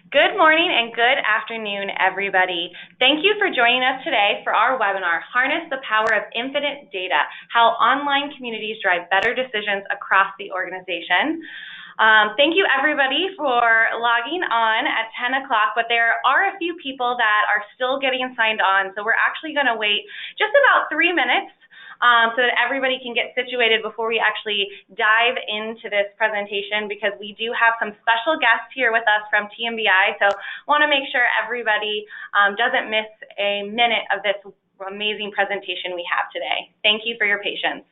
Good morning and good afternoon, everybody. Thank you for joining us today for our webinar, Harness the Power of Infinite Data, How Online Communities Drive Better Decisions Across the Organization. Thank you, everybody, for logging on at 10 o'clock, but there are a few people that are still getting signed on, so we're actually going to wait just about 3 minutes so that everybody can get situated before we actually dive into this presentation, because we do have some special guests here with us from TMBI, so want to make sure everybody doesn't miss a minute of this amazing presentation we have today. Thank you for your patience.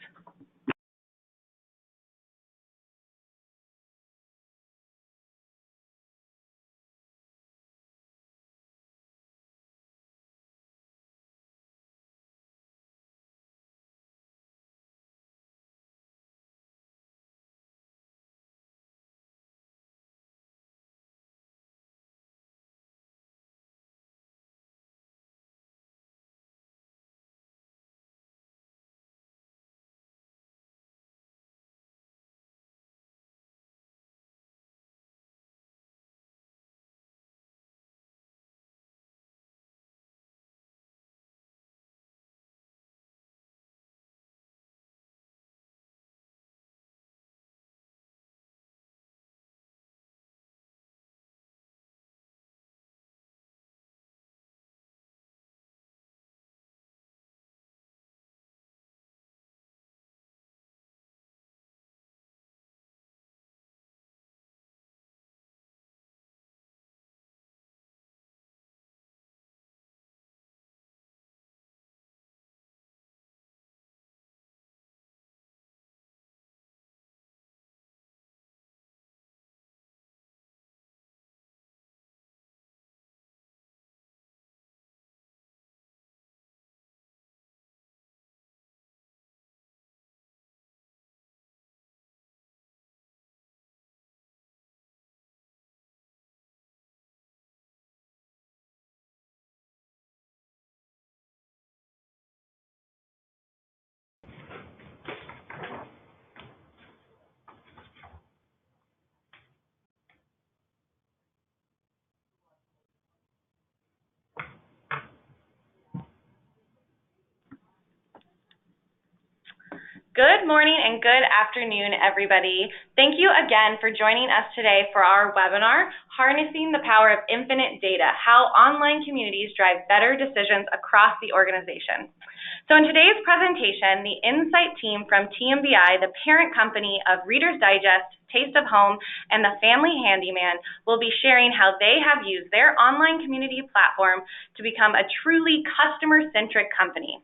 Good morning and good afternoon, everybody. Thank you again for joining us today for our webinar, Harnessing the Power of Infinite Data, How Online Communities Drive Better Decisions Across the Organization. So in today's presentation, the Insight team from TMBI, the parent company of Reader's Digest, Taste of Home, and the Family Handyman, will be sharing how they have used their online community platform to become a truly customer-centric company.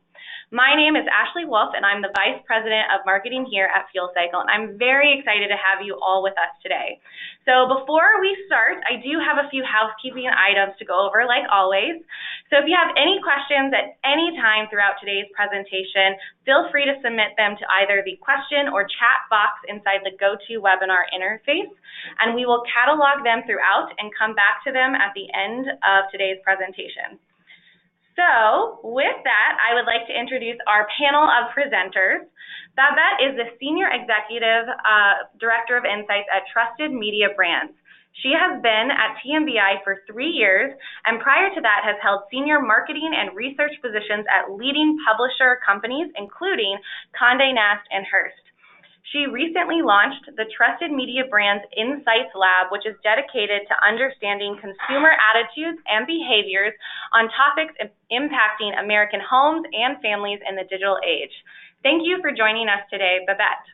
My name is Ashley Wolf, and I'm the Vice President of Marketing here at Fuel Cycle, and I'm very excited to have you all with us today. So before we start, I do have a few housekeeping items to go over, like always. So if you have any questions at any time throughout today's presentation, feel free to submit them to either the question or chat box inside the GoToWebinar interface, and we will catalog them throughout and come back to them at the end of today's presentation. So with that, I would like to introduce our panel of presenters. Babette is the Senior Executive Director of Insights at Trusted Media Brands. She has been at TMBI for 3 years, and prior to that has held senior marketing and research positions at leading publisher companies, including Condé Nast and Hearst. She recently launched the Trusted Media Brands Insights Lab, which is dedicated to understanding consumer attitudes and behaviors on topics impacting American homes and families in the digital age. Thank you for joining us today, Babette.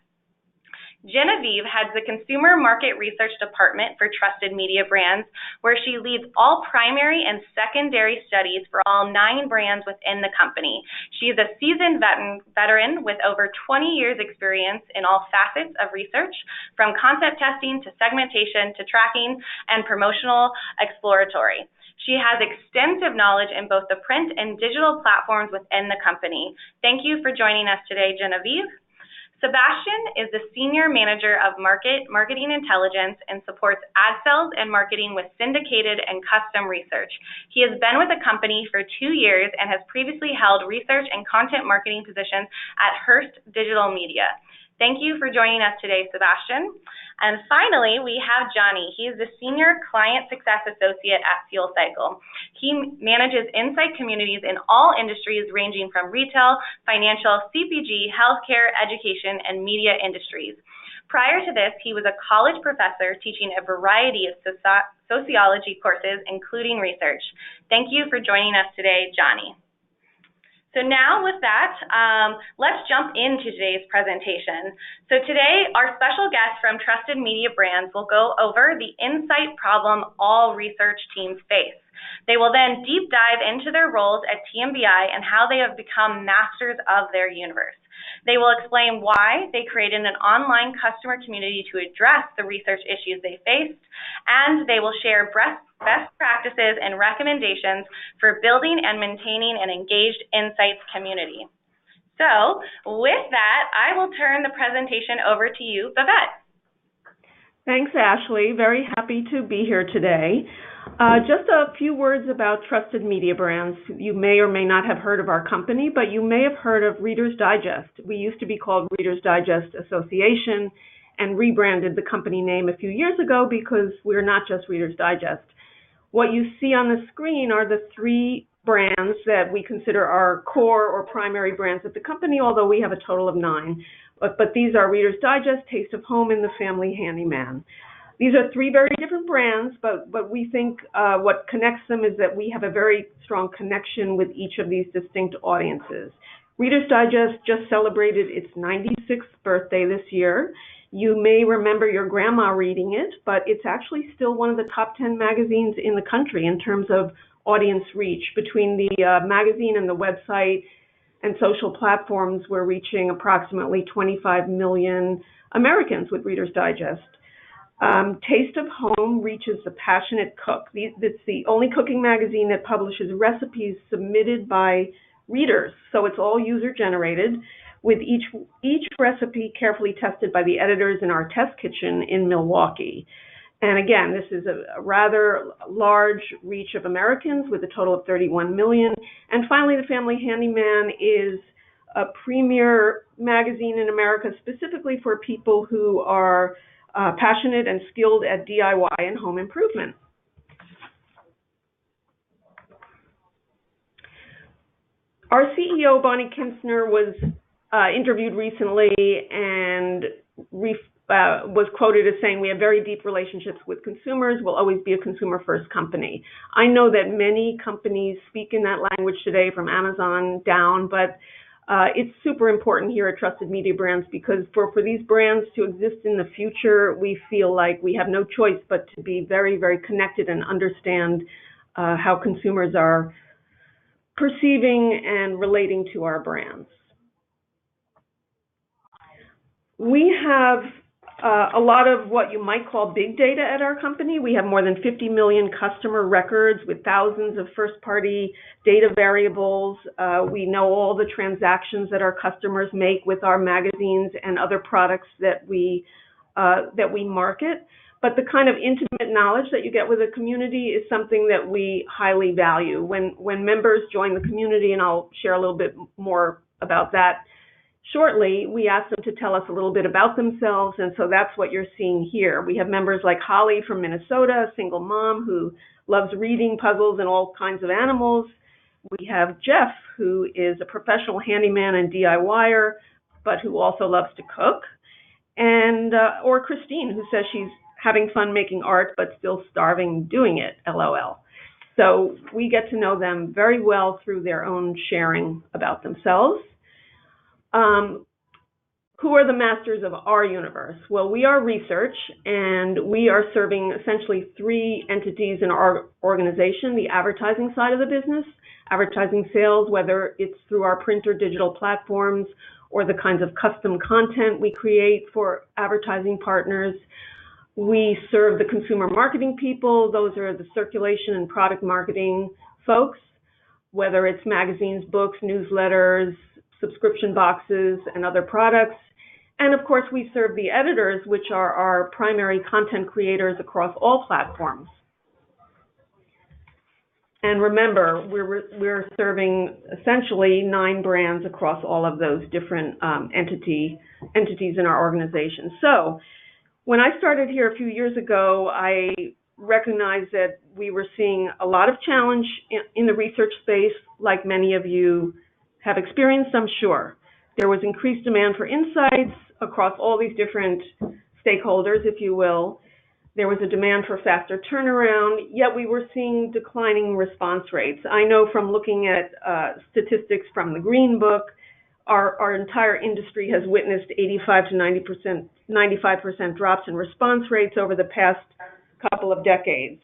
Genevieve heads the Consumer Market Research Department for Trusted Media Brands, where she leads all primary and secondary studies for all 9 brands within the company. She is a seasoned veteran with over 20 years experience in all facets of research, from concept testing to segmentation to tracking and promotional exploratory. She has extensive knowledge in both the print and digital platforms within the company. Thank you for joining us today, Genevieve. Sebastian is the Senior Manager of Marketing Intelligence and supports ad sales and marketing with syndicated and custom research. He has been with the company for 2 years and has previously held research and content marketing positions at Hearst Digital Media. Thank you for joining us today, Sebastian. And finally, we have Johnny. He is the Senior Client Success Associate at Fuel Cycle. He manages insight communities in all industries ranging from retail, financial, CPG, healthcare, education, and media industries. Prior to this, he was a college professor teaching a variety of sociology courses, including research. Thank you for joining us today, Johnny. So now with that, let's jump into today's presentation. So today, our special guest from Trusted Media Brands will go over the insight problem all research teams face. They will then deep dive into their roles at TMBI and how they have become masters of their universe. They will explain why they created an online customer community to address the research issues they faced, and they will share best practices and recommendations for building and maintaining an engaged insights community. So with that, I will turn the presentation over to you, Babette. Thanks, Ashley. Very happy to be here today. Just a few words about Trusted Media Brands. You may or may not have heard of our company, but you may have heard of Reader's Digest. We used to be called Reader's Digest Association and rebranded the company name a few years ago because we're not just Reader's Digest. What you see on the screen are the three brands that we consider our core or primary brands at the company, although we have a total of 9. But these are Reader's Digest, Taste of Home, and The Family Handyman. These are three very different brands, but we think what connects them is that we have a very strong connection with each of these distinct audiences. Reader's Digest just celebrated its 96th birthday this year. You may remember your grandma reading it, but it's actually still one of the top 10 magazines in the country in terms of audience reach. Between the magazine and the website and social platforms, we're reaching approximately 25 million Americans with Reader's Digest. Taste of Home reaches the passionate cook. It's the only cooking magazine that publishes recipes submitted by readers, so it's all user-generated, with each recipe carefully tested by the editors in our test kitchen in Milwaukee. And again, this is a rather large reach of Americans with a total of 31 million. And finally, The Family Handyman is a premier magazine in America specifically for people who are passionate and skilled at DIY and home improvement. Our CEO, Bonnie Kinstner, was interviewed recently and was quoted as saying, "We have very deep relationships with consumers. We'll always be a consumer-first company." I know that many companies speak in that language today, from Amazon down, but it's super important here at Trusted Media Brands because for these brands to exist in the future, we feel like we have no choice but to be very, very connected and understand how consumers are perceiving and relating to our brands. We have a lot of what you might call big data at our company. We have more than 50 million customer records with thousands of first-party data variables. We know all the transactions that our customers make with our magazines and other products that we market. But the kind of intimate knowledge that you get with a community is something that we highly value. When members join the community, and I'll share a little bit more about that shortly, we ask them to tell us a little bit about themselves, and so that's what you're seeing here. We have members like Holly from Minnesota, a single mom who loves reading, puzzles, and all kinds of animals. We have Jeff, who is a professional handyman and DIYer, but who also loves to cook. And or Christine, who says she's having fun making art, but still starving doing it, LOL. So we get to know them very well through their own sharing about themselves. Who are the masters of our universe? Well, we are research, and we are serving essentially 3 entities in our organization: the advertising side of the business, advertising sales, whether it's through our print or digital platforms, or the kinds of custom content we create for advertising partners. We serve the consumer marketing people. Those are the circulation and product marketing folks, whether it's magazines, books, newsletters, subscription boxes, and other products. And of course, we serve the editors, which are our primary content creators across all platforms. And remember, we're serving essentially 9 brands across all of those different entities in our organization. So when I started here a few years ago, I recognized that we were seeing a lot of challenge in the research space, like many of you have experienced, I'm sure. There was increased demand for insights across all these different stakeholders, if you will. There was a demand for faster turnaround, yet we were seeing declining response rates. I know from looking at statistics from the Green Book, our entire industry has witnessed 85 to 95% drops in response rates over the past couple of decades.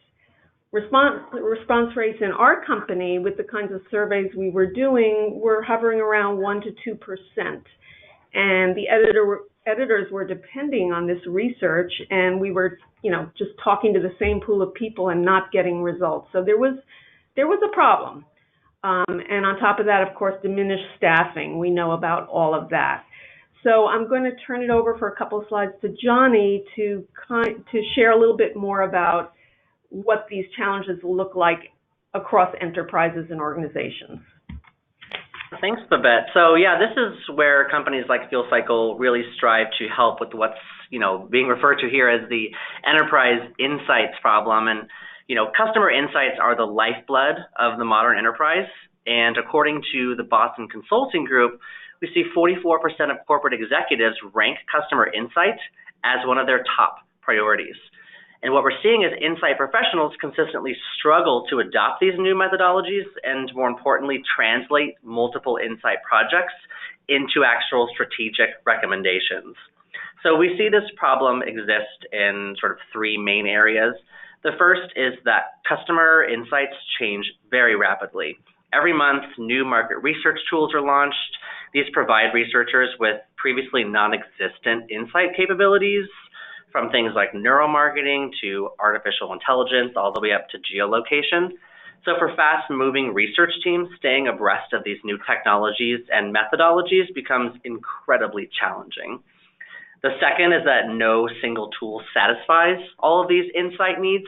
Response rates in our company, with the kinds of surveys we were doing, were hovering around 1 to 2%. And the editors were depending on this research, and we were, just talking to the same pool of people and not getting results. So there was a problem. And on top of that, of course, diminished staffing. We know about all of that. So I'm going to turn it over for a couple of slides to Johnny to share a little bit more about what these challenges look like across enterprises and organizations. Thanks, Babette. So yeah, this is where companies like FuelCycle really strive to help with what's being referred to here as the enterprise insights problem. And customer insights are the lifeblood of the modern enterprise. And according to the Boston Consulting Group, we see 44% of corporate executives rank customer insights as one of their top priorities. And what we're seeing is insight professionals consistently struggle to adopt these new methodologies and, more importantly, translate multiple insight projects into actual strategic recommendations. So we see this problem exist in sort of 3 main areas. The first is that customer insights change very rapidly. Every month, new market research tools are launched. These provide researchers with previously non-existent insight capabilities, from things like neuromarketing to artificial intelligence, all the way up to geolocation. So for fast-moving research teams, staying abreast of these new technologies and methodologies becomes incredibly challenging. The second is that no single tool satisfies all of these insight needs.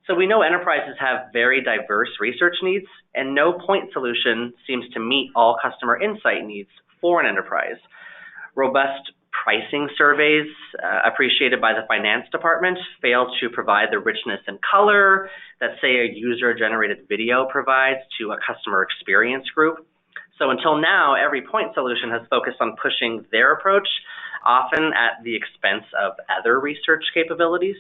So we know enterprises have very diverse research needs, and no point solution seems to meet all customer insight needs for an enterprise. Robust pricing surveys appreciated by the finance department fail to provide the richness and color that, say, a user-generated video provides to a customer experience group. So until now, every point solution has focused on pushing their approach, often at the expense of other research capabilities.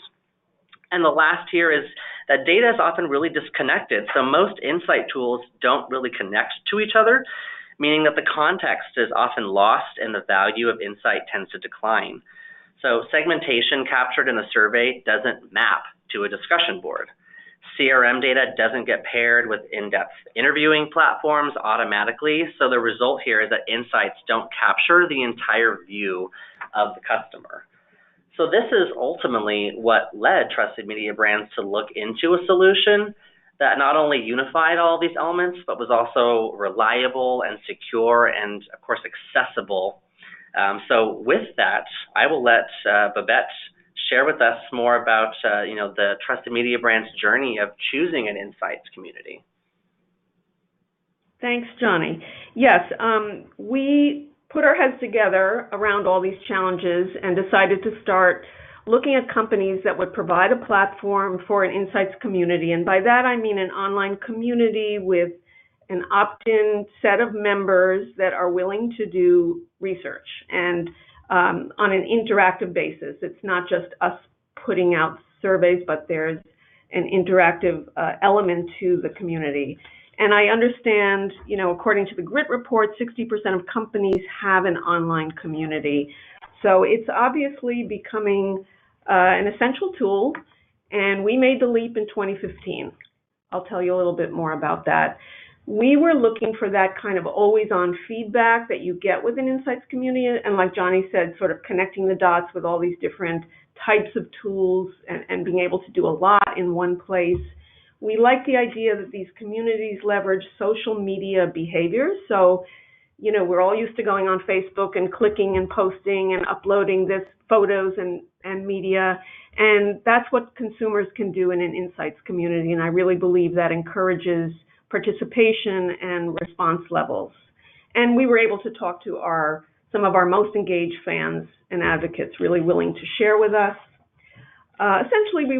And the last here is that data is often really disconnected. So most insight tools don't really connect to each other, meaning that the context is often lost and the value of insight tends to decline. So segmentation captured in the survey doesn't map to a discussion board. CRM data doesn't get paired with in-depth interviewing platforms automatically, so the result here is that insights don't capture the entire view of the customer. So this is ultimately what led Trusted Media Brands to look into a solution that not only unified all these elements, but was also reliable and secure and, of course, accessible. So with that, I will let Babette share with us more about the Trusted Media Brands journey of choosing an insights community. Thanks, Johnny. Yes, we put our heads together around all these challenges and decided to start looking at companies that would provide a platform for an insights community. And by that, I mean an online community with an opt-in set of members that are willing to do research and on an interactive basis. It's not just us putting out surveys, but there's an interactive element to the community. And I understand, according to the GRIT report, 60% of companies have an online community. So it's obviously becoming an essential tool, and we made the leap in 2015. I'll tell you a little bit more about that. We were looking for that kind of always-on feedback that you get with an insights community, and like Johnny said, sort of connecting the dots with all these different types of tools and being able to do a lot in one place. We like the idea that these communities leverage social media behaviors. So, we're all used to going on Facebook and clicking and posting and uploading this photos and media. And that's what consumers can do in an insights community, and I really believe that encourages participation and response levels. And we were able to talk to some of our most engaged fans and advocates, really willing to share with us. Essentially, we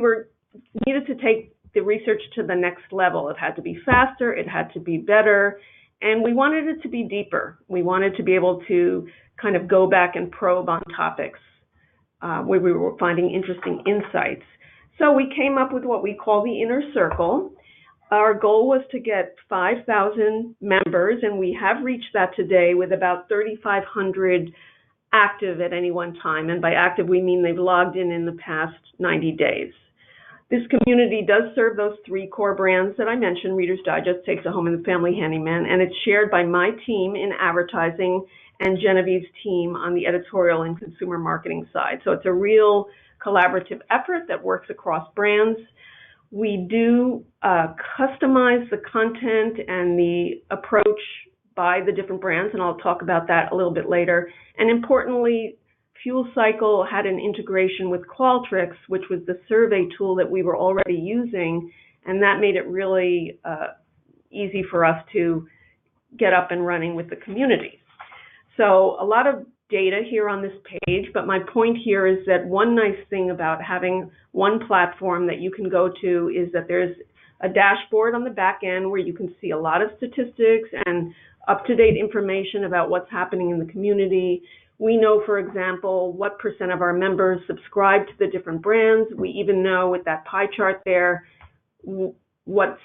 needed to take the research to the next level. It had to be faster, it had to be better, and we wanted it to be deeper. We wanted to be able to kind of go back and probe on topics where we were finding interesting insights. So we came up with what we call the inner circle. Our goal was to get 5,000 members, and we have reached that today with about 3,500 active at any one time. And by active, we mean they've logged in the past 90 days. This community does serve those three core brands that I mentioned: Reader's Digest, Takes a Home, and The Family Handyman, and it's shared by my team in advertising and Genevieve's team on the editorial and consumer marketing side. So it's a real collaborative effort that works across brands. We do customize the content and the approach by the different brands, and I'll talk about that a little bit later. And importantly, Fuel Cycle had an integration with Qualtrics, which was the survey tool that we were already using, and that made it really easy for us to get up and running with the community. So a lot of data here on this page, but my point here is that one nice thing about having one platform that you can go to is that there's a dashboard on the back end where you can see a lot of statistics and up-to-date information about what's happening in the community. We know, for example, what % of our members subscribe to the different brands. We even know with that pie chart there what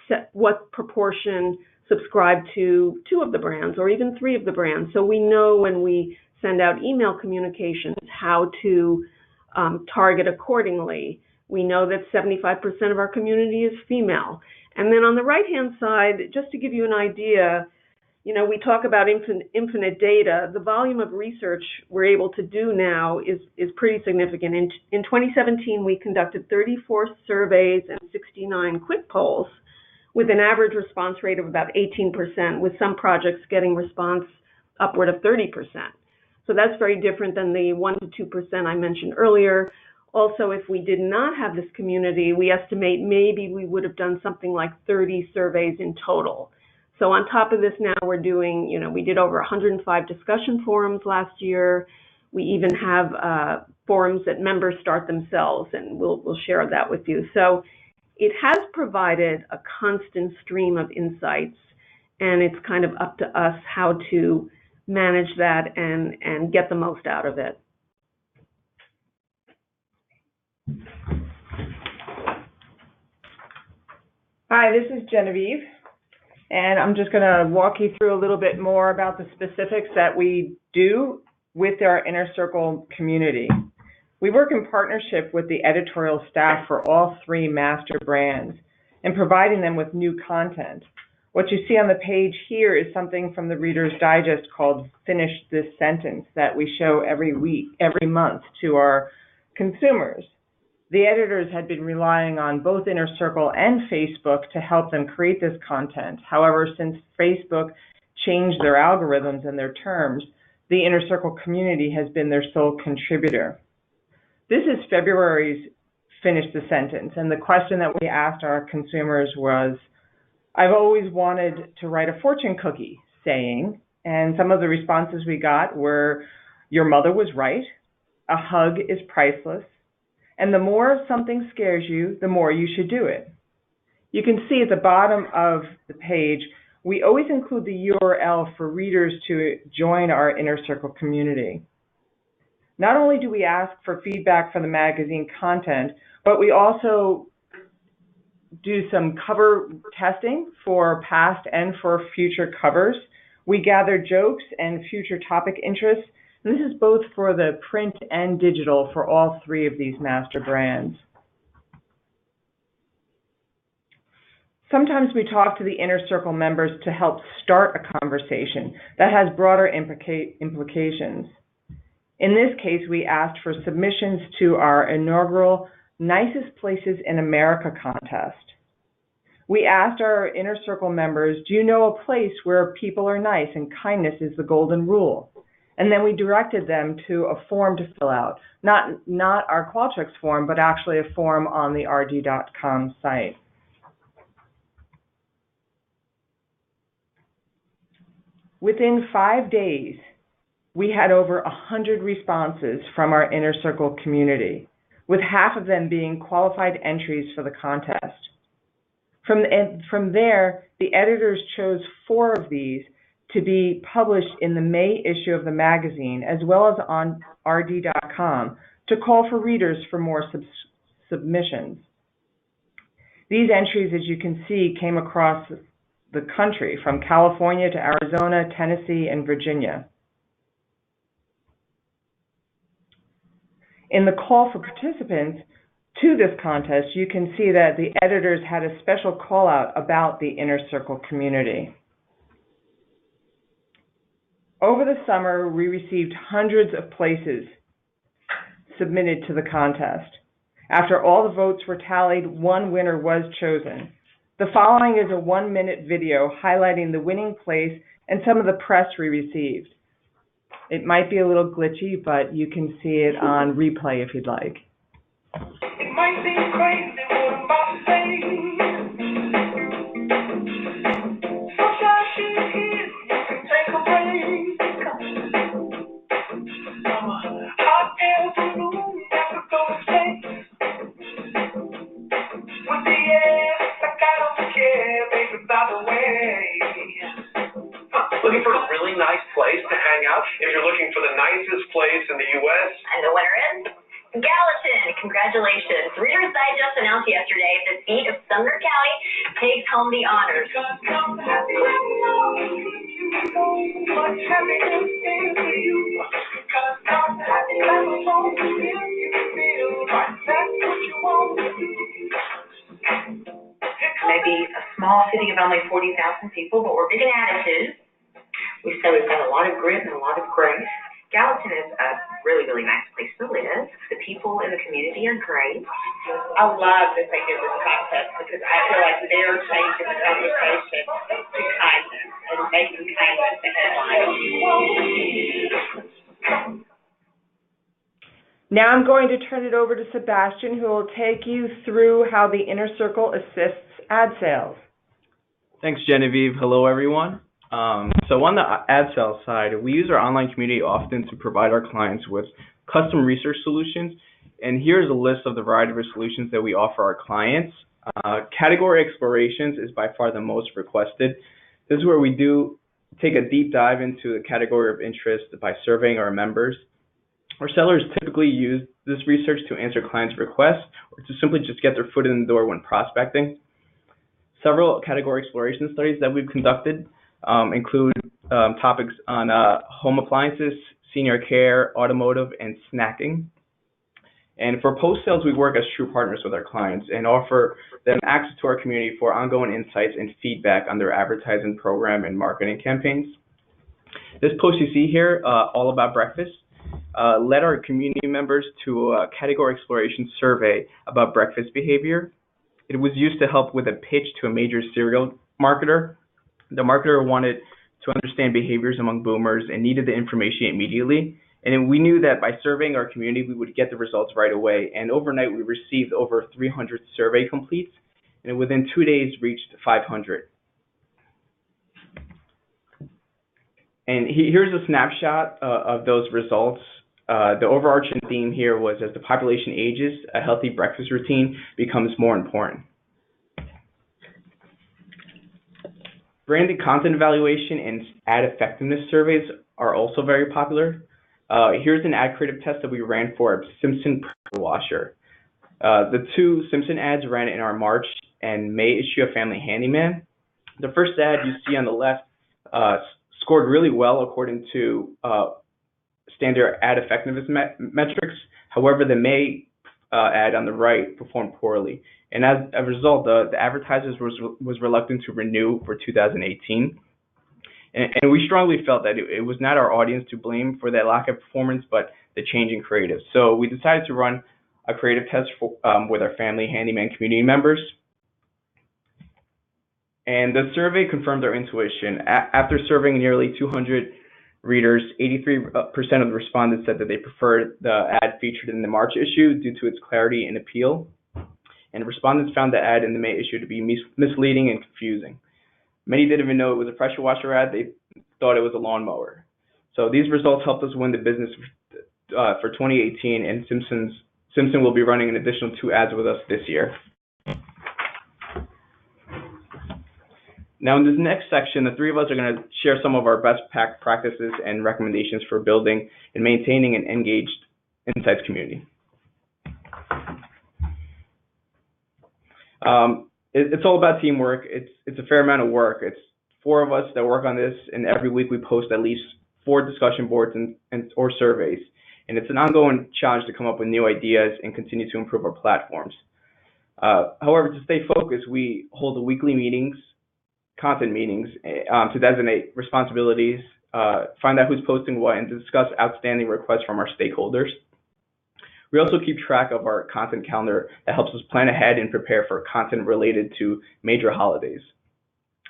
proportion subscribe to 2 of the brands or even 3 of the brands. So we know when we send out email communications how to target accordingly. We know that 75% of our community is female. And then on the right-hand side, just to give you an idea, we talk about infinite data. The volume of research we're able to do now is pretty significant. In 2017, we conducted 34 surveys and 69 quick polls with an average response rate of about 18%, with some projects getting response upward of 30%. So that's very different than the 1 to 2% I mentioned earlier. Also, if we did not have this community, we estimate maybe we would have done something like 30 surveys in total. So on top of this, now we're doing, we did over 105 discussion forums last year. We even have forums that members start themselves, and we'll share that with you. So it has provided a constant stream of insights, and it's kind of up to us how to manage that and get the most out of it. Hi, this is Genevieve, and I'm just going to walk you through a little bit more about the specifics that we do with our Inner Circle community. We work in partnership with the editorial staff for all 3 master brands and providing them with new content. What you see on the page here is something from the Reader's Digest called Finish This Sentence that we show every month to our consumers. The editors had been relying on both Inner Circle and Facebook to help them create this content. However, since Facebook changed their algorithms and their terms, the Inner Circle community has been their sole contributor. This is February's Finish the Sentence, and the question that we asked our consumers was, I've always wanted to write a fortune cookie saying, and some of the responses we got were, your mother was right, a hug is priceless, and the more something scares you, the more you should do it. You can see at the bottom of the page, we always include the URL for readers to join our Inner Circle community. Not only do we ask for feedback for the magazine content, but we also do some cover testing for past and for future covers. We gather jokes and future topic interests. And this is both for the print and digital for all 3 of these master brands. Sometimes we talk to the Inner Circle members to help start a conversation that has broader implications. In this case, we asked for submissions to our inaugural Nicest Places in America contest. We asked our Inner Circle members, do you know a place where people are nice and kindness is the golden rule? And then we directed them to a form to fill out, not our Qualtrics form, but actually a form on the rd.com site. Within 5 days, we had over 100 responses from our Inner Circle community, with half of them being qualified entries for the contest. From there, the editors chose 4 of these to be published in the May issue of the magazine, as well as on rd.com, to call for readers for more submissions. These entries, as you can see, came across the country, from California to Arizona, Tennessee, and Virginia. In the call for participants to this contest, you can see that the editors had a special call out about the Inner Circle community. Over the summer, we received hundreds of places submitted to the contest. After all the votes were tallied, one winner was chosen. The following is a 1-minute video highlighting the winning place and some of the press we received. It might be a little glitchy, but you can see it on replay if you'd like. It might seem crazy what I'm about to say. Sunshine, she's here, you can take a break. Hot air balloon, never go to space. With the air, like I don't care, baby, by the way. Looking for a really nice place to hang out? If you're looking for the nicest place in the U.S., and the winner is Gallatin. Congratulations. Reader's Digest announced yesterday the seat of Sumner County takes home the honors. Maybe a small city of only 40,000 people, but we're big in attitude. We say we've got a lot of grit and a lot of grace. Gallatin is a really, really nice place to live. The people in the community are great. I love that they did this contest because I feel like they're changing the conversation to kindness and making kindness the headline. Now I'm going to turn it over to Sebastian, who will take you through how the Inner Circle assists ad sales. Thanks, Genevieve. Hello, everyone. So on the ad sales side, we use our online community often to provide our clients with custom research solutions. And here's a list of the variety of solutions that we offer our clients. Category explorations is by far the most requested. This is where we do take a deep dive into a category of interest by surveying our members. Our sellers typically use this research to answer clients' requests or to simply just get their foot in the door when prospecting. Several category exploration studies that we've conducted include topics on home appliances, senior care, automotive, and snacking. And for post-sales, we work as true partners with our clients and offer them access to our community for ongoing insights and feedback on their advertising program and marketing campaigns. This post you see here, All About Breakfast, led our community members to a category exploration survey about breakfast behavior. It was used to help with a pitch to a major cereal marketer. The marketer wanted to understand behaviors among boomers and needed the information immediately. And we knew that by surveying our community, we would get the results right away. And overnight, we received over 300 survey completes, and within 2 days, reached 500. And here's a snapshot of those results. The overarching theme here was, as the population ages, a healthy breakfast routine becomes more important. Branded content evaluation and ad effectiveness surveys are also very popular. Here's an ad creative test that we ran for SIMPSON pressure washer. The 2 SIMPSON ads ran in our March and May issue of Family Handyman. The first ad you see on the left scored really well according to standard ad effectiveness metrics. However, the May ad on the right performed poorly. And as a result, the advertisers was reluctant to renew for 2018. And we strongly felt that it was not our audience to blame for that lack of performance, but the change in creative. So we decided to run a creative test with our Family Handyman community members. And the survey confirmed our intuition. After surveying nearly 200 readers, 83% of the respondents said that they preferred the ad featured in the March issue due to its clarity and appeal. And respondents found the ad in the May issue to be misleading and confusing. Many didn't even know it was a pressure washer ad. They thought it was a lawnmower. So these results helped us win the business for 2018, and SIMPSON will be running an additional 2 ads with us this year. Now in this next section, the 3 of us are going to share some of our best practices and recommendations for building and maintaining an engaged insights community. It's all about teamwork. It's a fair amount of work. It's 4 of us that work on this, and every week we post at least 4 discussion boards or surveys. And it's an ongoing challenge to come up with new ideas and continue to improve our platforms. However, to stay focused, we hold weekly meetings, content meetings, to designate responsibilities, find out who's posting what, and to discuss outstanding requests from our stakeholders. We also keep track of our content calendar that helps us plan ahead and prepare for content related to major holidays.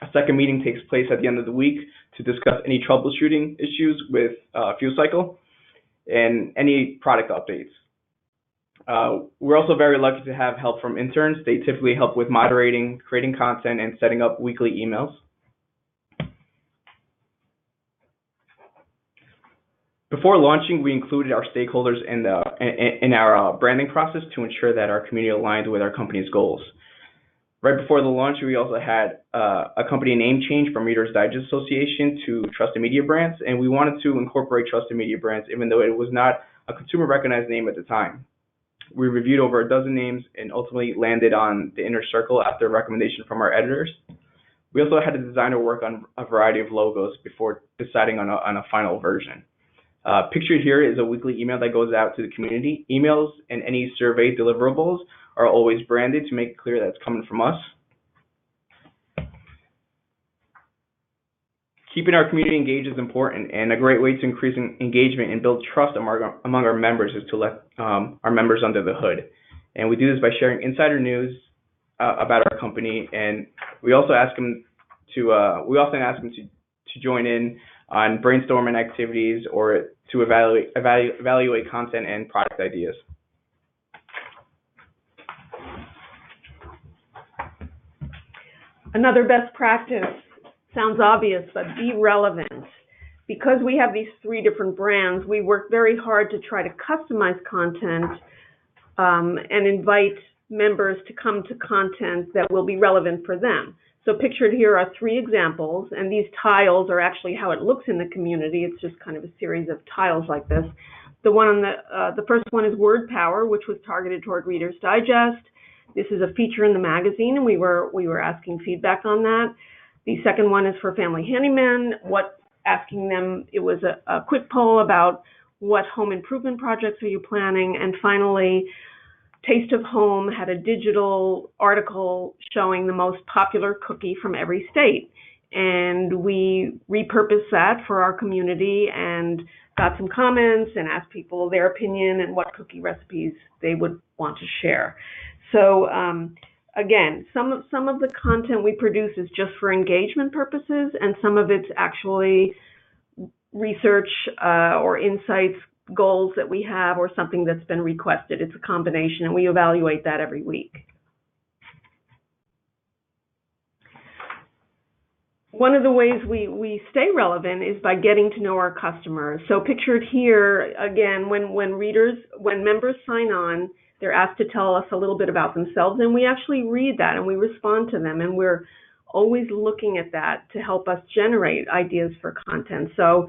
A second meeting takes place at the end of the week to discuss any troubleshooting issues with Fuel Cycle and any product updates. We're also very lucky to have help from interns. They typically help with moderating, creating content, and setting up weekly emails. Before launching, we included our stakeholders in our branding process to ensure that our community aligned with our company's goals. Right before the launch, we also had a company name change from Reader's Digest Association to Trusted Media Brands, and we wanted to incorporate Trusted Media Brands even though it was not a consumer recognized name at the time. We reviewed over a dozen names and ultimately landed on the Inner Circle after a recommendation from our editors. We also had a designer work on a variety of logos before deciding on a final version. Pictured here is a weekly email that goes out to the community. Emails and any survey deliverables are always branded to make it clear that it's coming from us. Keeping our community engaged is important, and a great way to increase engagement and build trust among our members is to let our members under the hood. And we do this by sharing insider news about our company, and we also ask them to join in on brainstorming activities or to evaluate content and product ideas. Another best practice sounds obvious, but be relevant. Because we have these 3 different brands, we work very hard to try to customize content and invite members to come to content that will be relevant for them. So pictured here are 3 examples, and these tiles are actually how it looks in the community. It's just kind of a series of tiles like this. The first one is Word Power, which was targeted toward Reader's Digest. This is a feature in the magazine, and we were asking feedback on that. The second one is for Family Handyman, asking them, it was a quick poll about what home improvement projects are you planning. And finally, Taste of Home had a digital article showing the most popular cookie from every state. And we repurposed that for our community and got some comments and asked people their opinion and what cookie recipes they would want to share. So again, some of the content we produce is just for engagement purposes, and some of it's actually research or insights, goals that we have, or something that's been requested. It's a combination, and we evaluate that every week. One of the ways we stay relevant is by getting to know our customers. So pictured here, again, when members sign on, they're asked to tell us a little bit about themselves, and we actually read that and we respond to them, and we're always looking at that to help us generate ideas for content. So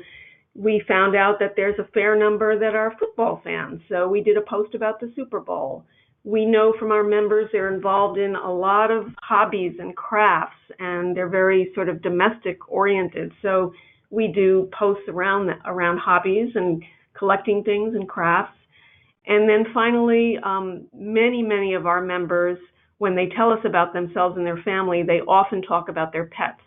we found out that there's a fair number that are football fans, so we did a post about the Super Bowl. We know from our members they're involved in a lot of hobbies and crafts, and they're very sort of domestic oriented. So we do posts around hobbies and collecting things and crafts. And then finally, many of our members, when they tell us about themselves and their family, they often talk about their pets.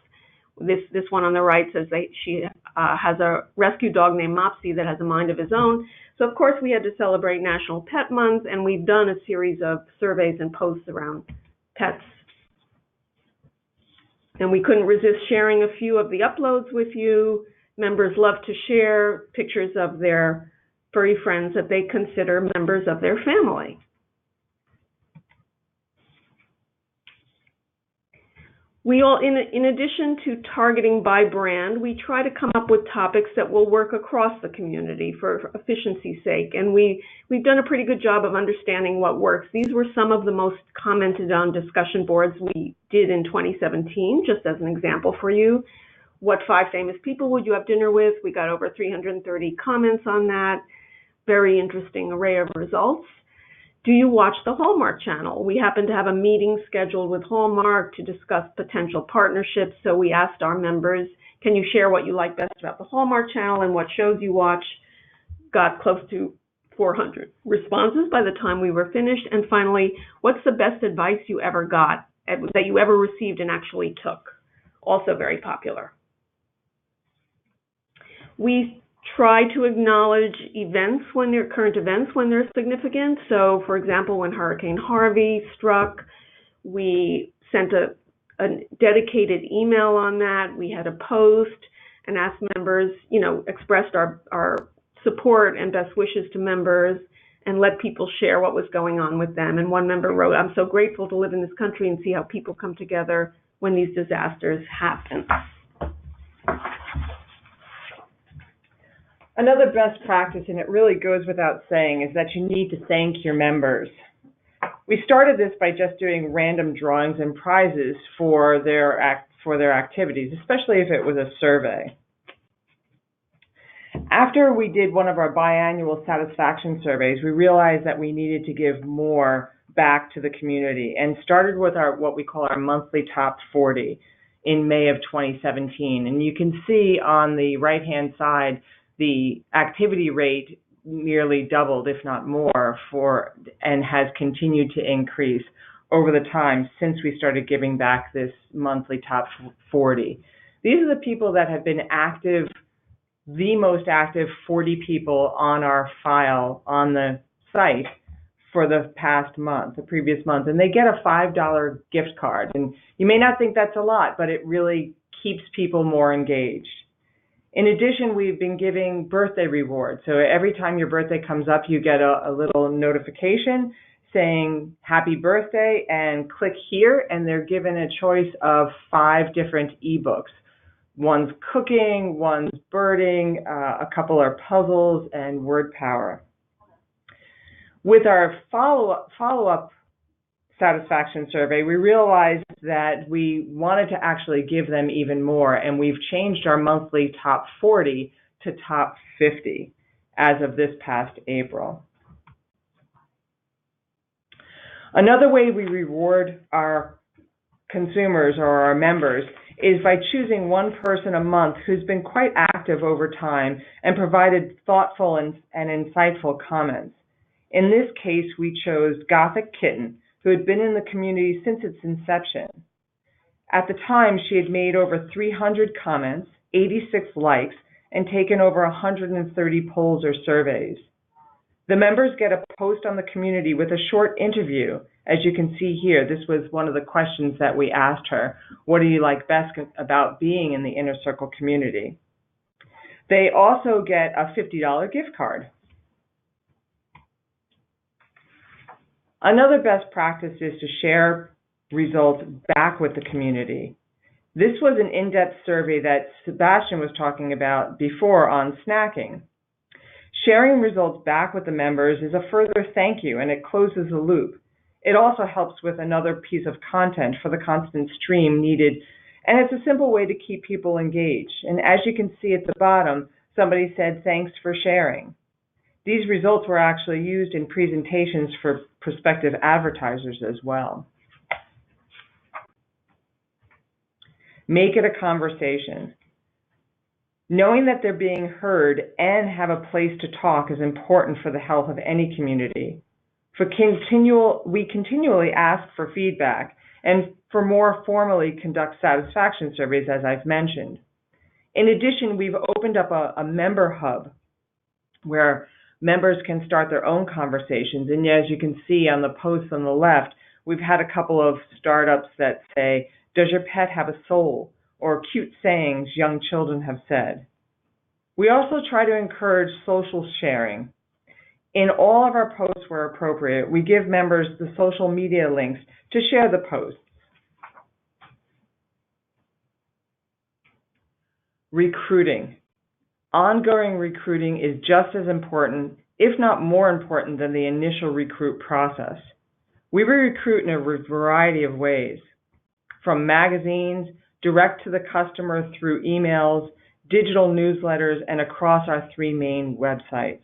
This one on the right says she has a rescue dog named Mopsy that has a mind of his own. So of course we had to celebrate National Pet Month, and we've done a series of surveys and posts around pets. And we couldn't resist sharing a few of the uploads with you. Members love to share pictures of their furry friends that they consider members of their family. We all, in addition to targeting by brand, we try to come up with topics that will work across the community for efficiency's sake, and we've done a pretty good job of understanding what works. These were some of the most commented on discussion boards we did in 2017, just as an example for you. What 5 famous people would you have dinner with? We got over 330 comments on that. Very interesting array of results. Do you watch the Hallmark Channel? We happen to have a meeting scheduled with Hallmark to discuss potential partnerships, so we asked our members, can you share what you like best about the Hallmark Channel and what shows you watch? Got close to 400 responses by the time we were finished. And finally, what's the best advice you ever got, that you ever received and actually took? Also very popular. We try to acknowledge current events when they're significant. So, for example, when Hurricane Harvey struck, we sent a dedicated email on that. We had a post and asked members, expressed our support and best wishes to members and let people share what was going on with them. And one member wrote, "I'm so grateful to live in this country and see how people come together when these disasters happen." Another best practice, and it really goes without saying, is that you need to thank your members. We started this by just doing random drawings and prizes for their activities, especially if it was a survey. After we did one of our biannual satisfaction surveys, we realized that we needed to give more back to the community and started with what we call our monthly top 40 in May of 2017. And you can see on the right-hand side, the activity rate nearly doubled, if not more, and has continued to increase over the time since we started giving back this monthly top 40. These are the people that have been active, the most active 40 people on our file on the site for the past month, the previous month, and they get a $5 gift card. And you may not think that's a lot, but it really keeps people more engaged. In addition, we've been giving birthday rewards. So every time your birthday comes up, you get a little notification saying happy birthday and click here, and they're given a choice of 5 different ebooks. One's cooking, one's birding, a couple are puzzles, and word power. With our follow-up satisfaction survey, we realized that we wanted to actually give them even more, and we've changed our monthly top 40 to top 50 as of this past April. Another way we reward our consumers or our members is by choosing one person a month who's been quite active over time and provided thoughtful and insightful comments. In this case, we chose Gothic Kitten, who had been in the community since its inception. At the time, she had made over 300 comments, 86 likes, and taken over 130 polls or surveys. The members get a post on the community with a short interview. As you can see here, this was one of the questions that we asked her. What do you like best about being in the Inner Circle community? They also get a $50 gift card. Another best practice is to share results back with the community. This was an in-depth survey that Sebastian was talking about before on snacking. Sharing results back with the members is a further thank you, and it closes the loop. It also helps with another piece of content for the constant stream needed, and it's a simple way to keep people engaged. And as you can see at the bottom, somebody said, "Thanks for sharing." These results were actually used in presentations for prospective advertisers as well. Make it a conversation. Knowing that they're being heard and have a place to talk is important for the health of any community. We continually ask for feedback and for more formally conduct satisfaction surveys, as I've mentioned. In addition, we've opened up a member hub where members can start their own conversations. And as you can see on the post on the left, we've had a couple of startups that say, "Does your pet have a soul?" or "Cute sayings young children have said." We also try to encourage social sharing. In all of our posts where appropriate, we give members the social media links to share the posts. Recruiting. Ongoing recruiting is just as important, if not more important, than the initial recruit process. We recruit in a variety of ways, from magazines, direct to the customer through emails, digital newsletters, and across our 3 main websites.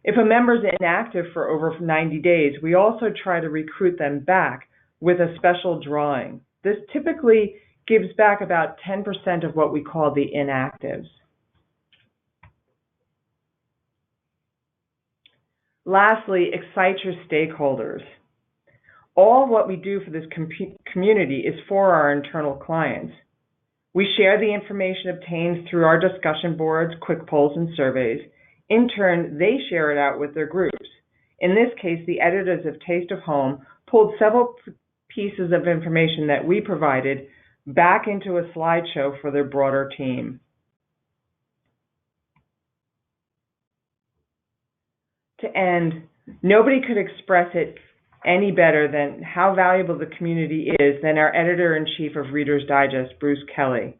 If a member is inactive for over 90 days, we also try to recruit them back with a special drawing. This typically gives back about 10% of what we call the inactives. Lastly, excite your stakeholders. All what we do for this community is for our internal clients. We share the information obtained through our discussion boards, quick polls, and surveys. In turn, they share it out with their groups. In this case, the editors of Taste of Home pulled several pieces of information that we provided back into a slideshow for their broader team. To end, nobody could express it any better than how valuable the community is than our editor-in-chief of Reader's Digest, Bruce Kelly.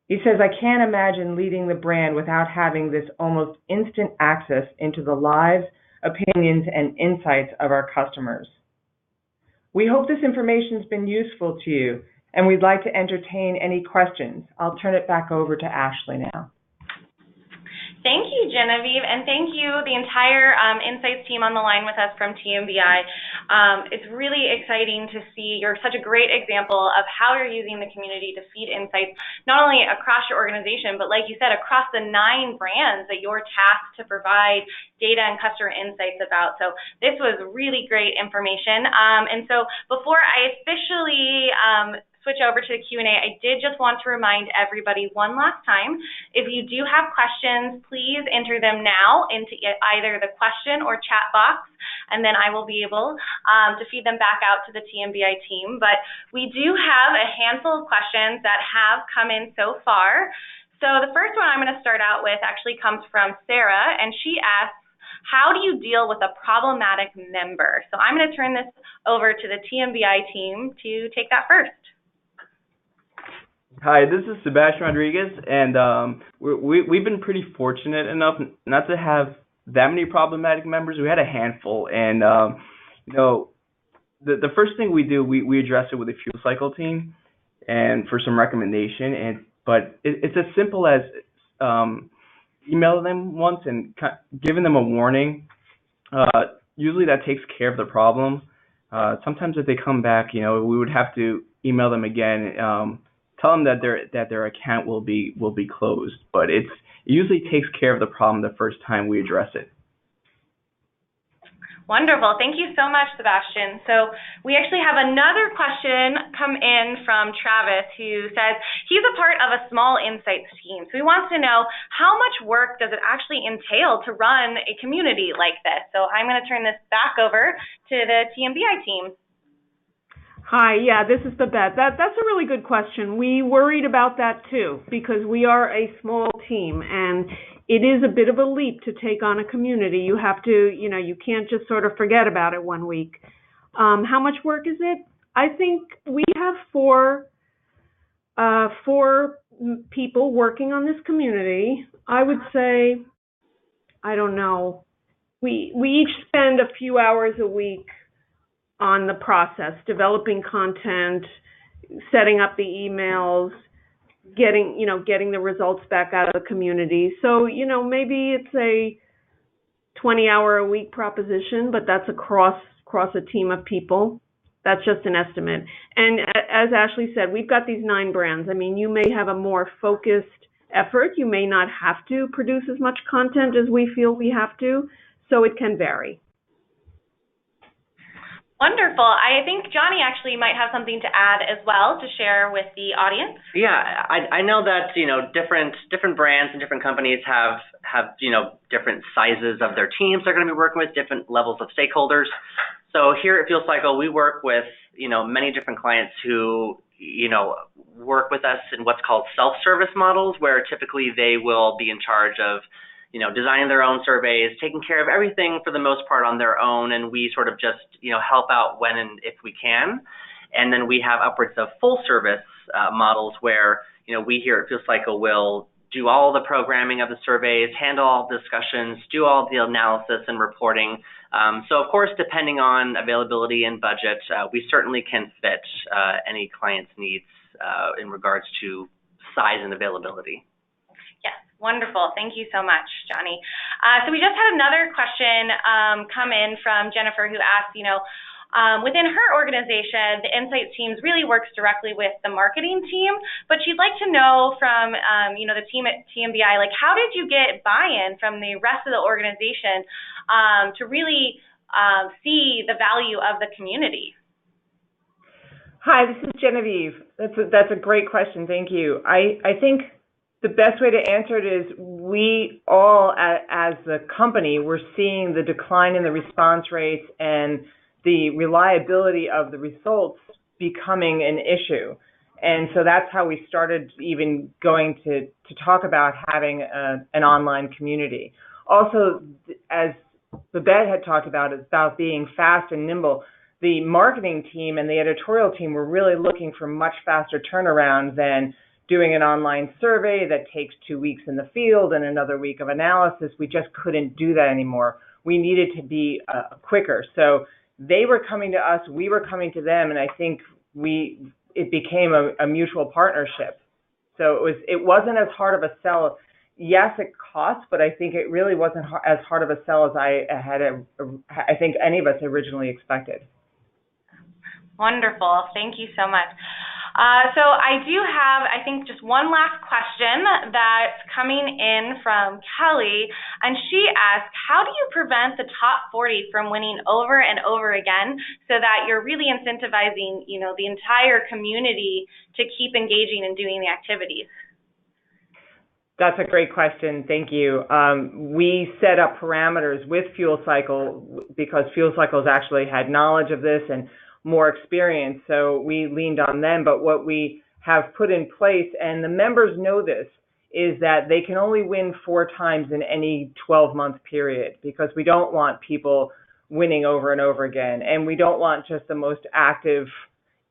He says, "I can't imagine leading the brand without having this almost instant access into the lives, opinions, and insights of our customers." We hope this information has been useful to you, and we'd like to entertain any questions. I'll turn it back over to Ashley now. Thank you, Genevieve, and thank you, the entire Insights team on the line with us from TMBI. It's really exciting to see you're such a great example of how you're using the community to feed insights, not only across your organization, but like you said, across the 9 brands that you're tasked to provide data and customer insights about. So this was really great information. And so before I officially switch over to the Q&A, I did just want to remind everybody one last time, if you do have questions, please enter them now into either the question or chat box, and then I will be able to feed them back out to the TMBI team. But we do have a handful of questions that have come in so far. So the first one I'm going to start out with actually comes from Sarah, and she asks, how do you deal with a problematic member? So I'm going to turn this over to the TMBI team to take that first. Hi, this is Sebastian Rodriguez, and we've been pretty fortunate enough not to have that many problematic members. We had a handful, and the first thing we do, we address it with the fuel cycle team, and for some recommendation. But it's as simple as emailing them once and giving them a warning. Usually that takes care of the problem. Sometimes if they come back, we would have to email them again. Tell them that their account will be closed, but it usually takes care of the problem the first time we address it. Wonderful. Thank you so much, Sebastian. So we actually have another question come in from Travis, who says he's a part of a small insights team. So he wants to know, how much work does it actually entail to run a community like this? So I'm going to turn this back over to the TMBI team. Hi, yeah, this is Babette. That's a really good question. We worried about that too, because we are a small team, and it is a bit of a leap to take on a community. You have to, you can't just sort of forget about it one week. How much work is it? I think we have four people working on this community. I would say, I don't know, we each spend a few hours a week on the process, developing content, setting up the emails, getting the results back out of the community. So, maybe it's a 20-hour-a-week proposition, but that's across a team of people. That's just an estimate. And as Ashley said, we've got these 9 brands. I mean, you may have a more focused effort. You may not have to produce as much content as we feel we have to, so it can vary. Wonderful. I think Johnny actually might have something to add as well to share with the audience. Yeah, I know that, different brands and different companies have different sizes of their teams they're going to be working with, different levels of stakeholders. So here at FuelCycle, we work with, many different clients who, work with us in what's called self-service models, where typically they will be in charge of designing their own surveys, taking care of everything for the most part on their own, and we sort of just, help out when and if we can. And then we have upwards of full service models where, we here at FuelCycle will do all the programming of the surveys, handle all the discussions, do all the analysis and reporting. So of course, depending on availability and budget, we certainly can fit any client's needs in regards to size and availability. Yes, wonderful. Thank you so much, Johnny. So we just had another question come in from Jennifer, who asked, within her organization, the Insights teams really works directly with the marketing team, but she'd like to know from, the team at TMBI, like, how did you get buy-in from the rest of the organization to really see the value of the community? Hi, this is Genevieve. That's a great question. Thank you. I think the best way to answer it is we all, as the company, we're seeing the decline in the response rates and the reliability of the results becoming an issue. And so that's how we started even going to talk about having an online community. Also, as Babette had talked about, it's about being fast and nimble. The marketing team and the editorial team were really looking for much faster turnaround than doing an online survey that takes 2 weeks in the field and another week of analysis. We just couldn't do that anymore. We needed to be quicker. So they were coming to us, we were coming to them, and I think it became a mutual partnership. So it wasn't as hard of a sell. Yes, it cost, but I think it really wasn't as hard of a sell as I think any of us originally expected. Wonderful. Thank you so much. So I do have, I think, just one last question that's coming in from Kelly, and she asked, how do you prevent the top 40 from winning over and over again so that you're really incentivizing, the entire community to keep engaging and doing the activities? That's a great question. Thank you. We set up parameters with FuelCycle because FuelCycle has actually had knowledge of this and more experience, so we leaned on them. But what we have put in place, and the members know this, is that they can only win 4 times in any 12-month period, because we don't want people winning over and over again, and we don't want just the most active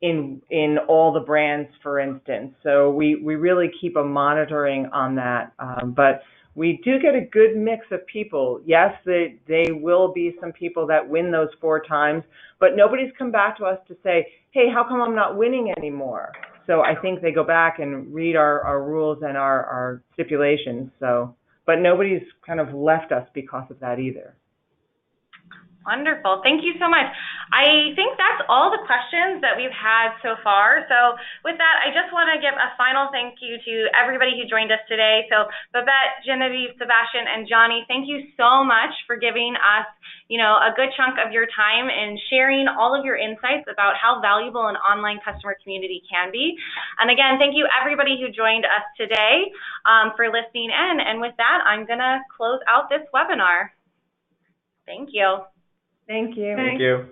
in all the brands, for instance. So we really keep a monitoring on that, but we do get a good mix of people. Yes, they will be some people that win those 4 times, but nobody's come back to us to say, hey, how come I'm not winning anymore? So I think they go back and read our rules and our stipulations. So, but nobody's kind of left us because of that either. Wonderful. Thank you so much. I think that's all the questions that we've had so far. So with that, I just want to give a final thank you to everybody who joined us today. So Babette, Genevieve, Sebastian, and Johnny, thank you so much for giving us, a good chunk of your time and sharing all of your insights about how valuable an online customer community can be. And again, thank you everybody who joined us today for listening in. And with that, I'm going to close out this webinar. Thank you. Thank you. Thank you.